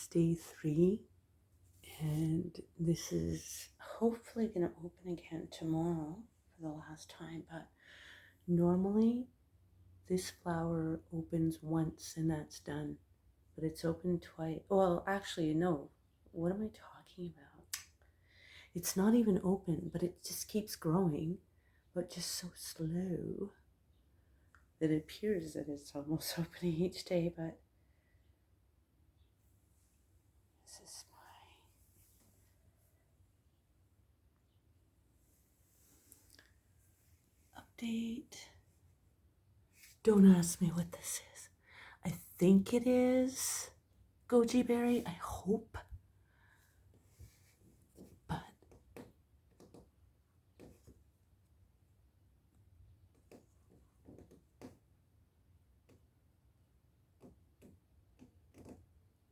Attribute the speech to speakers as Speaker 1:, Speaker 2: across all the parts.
Speaker 1: It's day 3, and this is hopefully going to open again tomorrow for the last time. But normally this flower opens once and that's done, but it's opened twice. Well, actually, no. What am I talking about? It's not even open, but it just keeps growing, but just so slow that it appears that it's almost opening each day. But this is my update. Don't ask me what this is. I think it is goji berry. I hope. But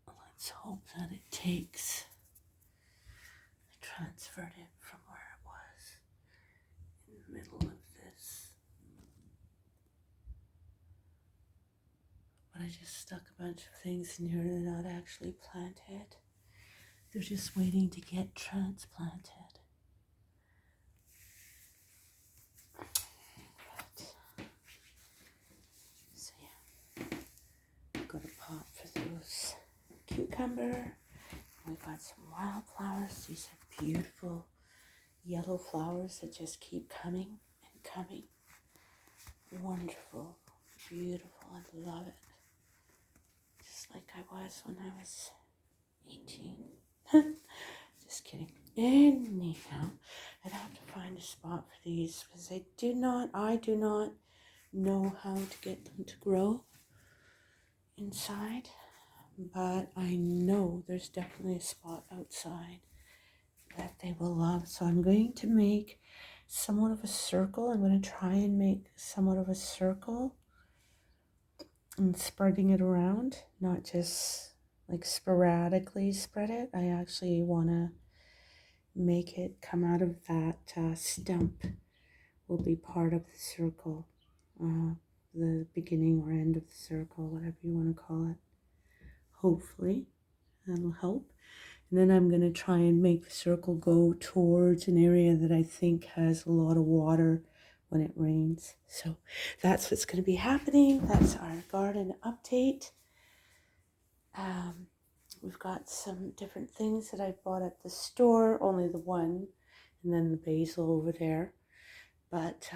Speaker 1: let's hope that it takes. I transferred it from where it was in the middle of this. But I just stuck a bunch of things in here that are not actually planted. They're just waiting to get transplanted. So yeah, I've got a pot for those cucumber. We got some wildflowers. These are beautiful yellow flowers that just keep coming and coming. Wonderful, beautiful. I love it. Just like I was when I was 18. Just kidding. Anyhow, I'd have to find a spot for these because I do not know how to get them to grow inside. But I know there's definitely a spot outside that they will love. So I'm going to make somewhat of a circle. I'm going to try and make somewhat of a circle and spreading it around, not just like sporadically spread it. I actually want to make it come out of that stump will be part of the circle, the beginning or end of the circle, whatever you want to call it. Hopefully that'll help. And then I'm going to try and make the circle go towards an area that I think has a lot of water when it rains. So that's what's going to be happening. That's our garden update. We've got some different things that I bought at the store, only the one, and then the basil over there. But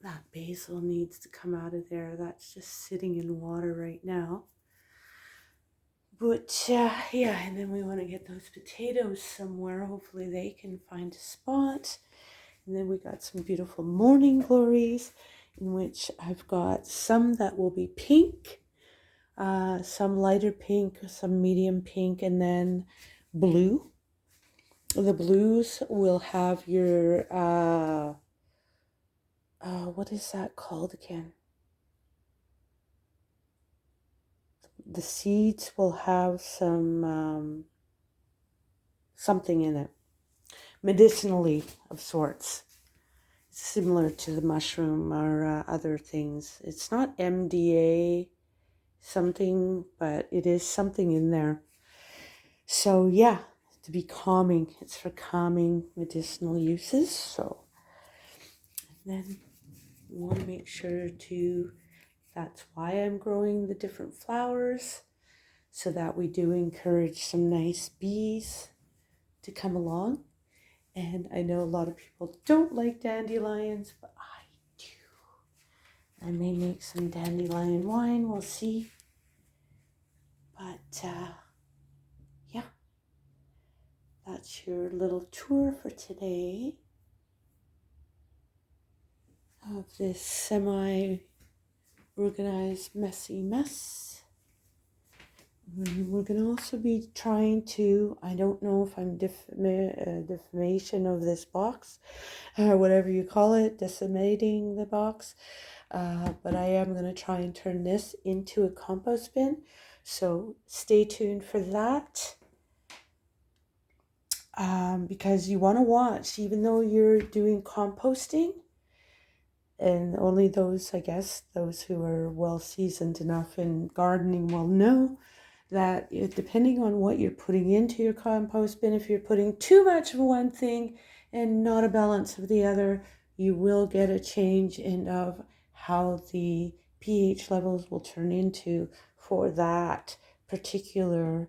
Speaker 1: that basil needs to come out of there. That's just sitting in water right now. But yeah, and then we want to get those potatoes somewhere. Hopefully they can find a spot. And then we got some beautiful morning glories, in which I've got some that will be pink, some lighter pink, some medium pink, and then blue. The blues will have your, what is that called again? The seeds will have some, something in it, medicinally of sorts, similar to the mushroom or other things. It's not MDA something, but it is something in there. So yeah, to be calming. It's for calming medicinal uses. So and then we want to make sure to, that's why I'm growing the different flowers, so that we do encourage some nice bees to come along. And I know a lot of people don't like dandelions, but I do. I may make some dandelion wine, we'll see. But yeah, that's your little tour for today of this semi-organized messy mess. We're going to also be trying to, I don't know if I'm defamation of this box, or whatever you call it, decimating the box, but I am going to try and turn this into a compost bin. So stay tuned for that, because you want to watch, even though you're doing composting, And only those, I guess, those who are well seasoned enough in gardening will know that depending on what you're putting into your compost bin, if you're putting too much of one thing and not a balance of the other, you will get a change in of how the pH levels will turn into for that particular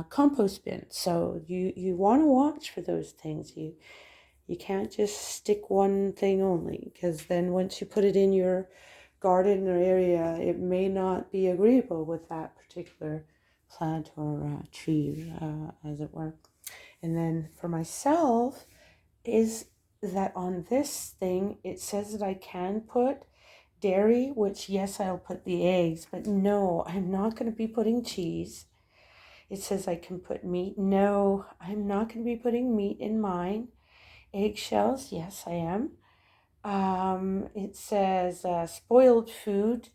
Speaker 1: compost bin. So you want to watch for those things. You can't just stick one thing only, because then once you put it in your garden or area, it may not be agreeable with that particular plant or tree, as it were. And then for myself, is that on this thing, it says that I can put dairy, which yes, I'll put the eggs, but no, I'm not going to be putting cheese. It says I can put meat. No, I'm not going to be putting meat in mine. Eggshells, yes, I am. It says spoiled food.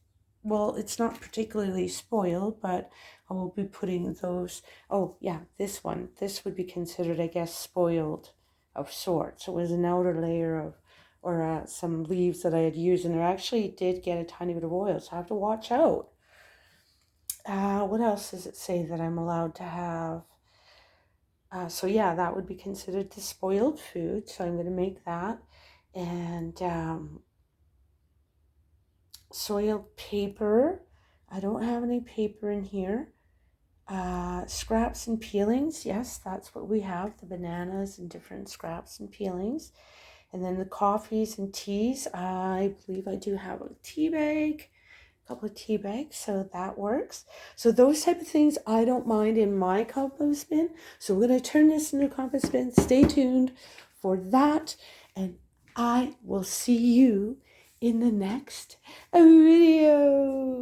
Speaker 1: Well, it's not particularly spoiled, but I will be putting those. Oh, yeah, this one. This would be considered, I guess, spoiled of sorts. It was an outer layer of, or some leaves that I had used, and there actually did get a tiny bit of oil, so I have to watch out. What else does it say that I'm allowed to have? So yeah, that would be considered the spoiled food. So I'm going to make that. And soiled paper. I don't have any paper in here. Scraps and peelings. Yes, that's what we have. The bananas and different scraps and peelings. And then the coffees and teas. I believe I do have a tea bag. Couple of tea bags, so that works. So those type of things I don't mind in my compost bin. So we're going to turn this into a compost bin. Stay tuned for that, and I will see you in the next videos.